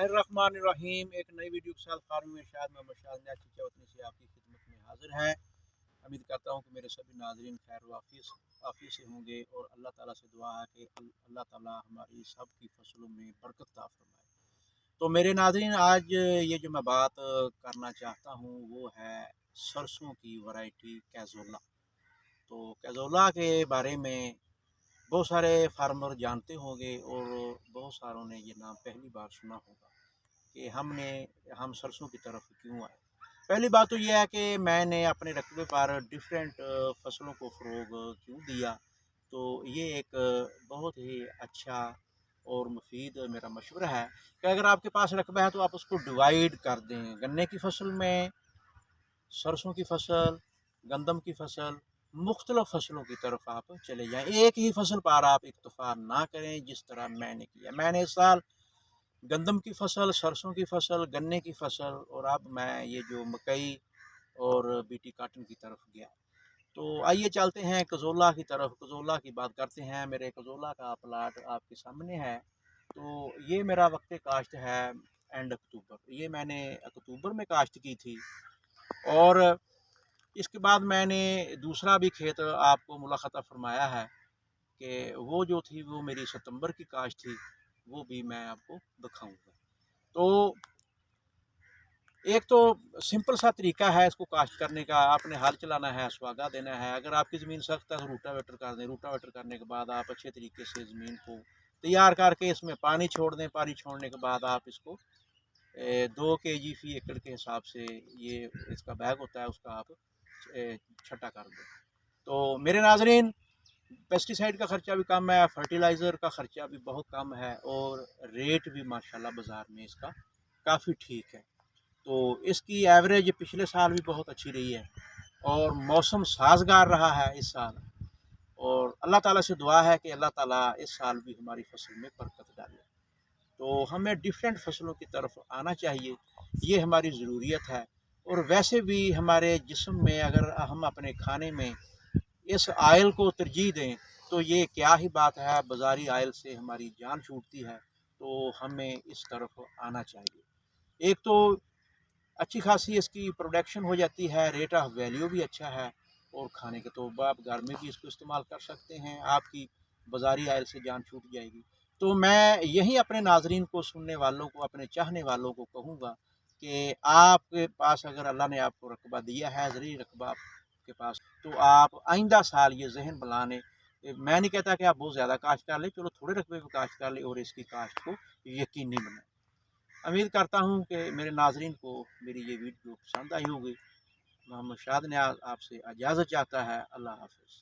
बिस्मिल्लाहिर्रहमानिर्रहीम। एक नई वीडियो के साथ फार्मिंग में शायद मोहम्मद शाद चौथनी से आपकी खिदमत में हाजिर है। उम्मीद करता हूँ कि मेरे सभी नाजरीन खैर वाफियत से होंगे और अल्लाह ताला से दुआ है कि अल्लाह ताला हमारी सब की फसलों में बरकत अता फरमाए। तो मेरे नाजरीन, आज ये जो मैं बात करना चाहता हूँ वो है सरसों की वैरायटी कैज़ोला। तो कैज़ोला के बारे में बहुत सारे फार्मर जानते होंगे और बहुत सारों ने ये नाम पहली बार सुना होगा कि हम सरसों की तरफ क्यों आए। पहली बात तो यह है कि मैंने अपने रकबे पर डिफरेंट फसलों को फ़रोग क्यों दिया। तो ये एक बहुत ही अच्छा और मुफीद मेरा मशवरा है कि अगर आपके पास रकबा है तो आप उसको डिवाइड कर दें। गन्ने की फसल में सरसों की फसल, गंदम की फसल, मुख्तलिफ फसलों की तरफ आप चले जाएं। एक ही फसल पर आप इक्तफा ना करें जिस तरह मैंने किया। मैंने इस साल गंदम की फसल, सरसों की फसल, गन्ने की फसल और अब मैं ये जो मकई और बीटी काटन की तरफ गया। तो आइए चलते हैं कज़ोला की तरफ, कज़ोला की बात करते हैं। मेरे कज़ोला का प्लाट आपके सामने है। तो ये मेरा वक्त काश्त है एंड अक्टूबर। ये मैंने अक्टूबर में काश्त की थी और इसके बाद मैंने दूसरा भी खेत आपको मुलाखता फरमाया है कि वो जो थी वो मेरी सितंबर की काश्त थी, वो भी मैं आपको दिखाऊंगा। तो एक तो सिंपल सा तरीका है इसको काश्त करने का। आपने हल चलाना है, सुहागा देना है। अगर आपकी ज़मीन सख्त है तो रूटावेटर कर दें। रूटावेटर करने के बाद आप अच्छे तरीके से ज़मीन को तैयार करके इसमें पानी छोड़ दें। पानी छोड़ने के बाद आप इसको 2 kg फी एकड़ के हिसाब से ये इसका बैग होता है, उसका आप छटा कर दें। तो मेरे नाजरीन, पेस्टिसाइड का ख़र्चा भी कम है, फर्टिलाइज़र का ख़र्चा भी बहुत कम है और रेट भी माशाल्लाह बाज़ार में इसका काफ़ी ठीक है। तो इसकी एवरेज पिछले साल भी बहुत अच्छी रही है और मौसम साजगार रहा है इस साल। और अल्लाह ताला से दुआ है कि अल्लाह ताला इस साल भी हमारी फसल में बरकत डाले। तो हमें डिफरेंट फसलों की तरफ आना चाहिए, ये हमारी ज़रूरियत है। और वैसे भी हमारे जिस्म में अगर हम अपने खाने में इस आयल को तरजीह दें तो ये क्या ही बात है, बाज़ारी आयल से हमारी जान छूटती है। तो हमें इस तरफ आना चाहिए। एक तो अच्छी खासी इसकी प्रोडक्शन हो जाती है, रेट ऑफ वैल्यू भी अच्छा है और खाने के तो आप घर में भी इसको इस्तेमाल कर सकते हैं। आपकी बाज़ारी आयल से जान छूट जाएगी। तो मैं यही अपने नाजरीन को, सुनने वालों को, अपने चाहने वालों को कहूँगा कि आपके पास अगर अल्लाह ने आपको रकबा दिया है, ज़रूरी रकबा आपके पास, तो आप आइंदा साल ये जहन बना लें। मैं नहीं कहता कि आप बहुत ज़्यादा काश्त कर लें, चलो थोड़े रकबे पर काश्त कर लें और इसकी काश्त को यकीनी बनाएं। उम्मीद करता हूँ कि मेरे नाजरीन को मेरी ये वीडियो पसंद आई होगी। मोहम्मद शाद ने आपसे इजाज़त चाहता है। अल्लाह हाफ़िज़।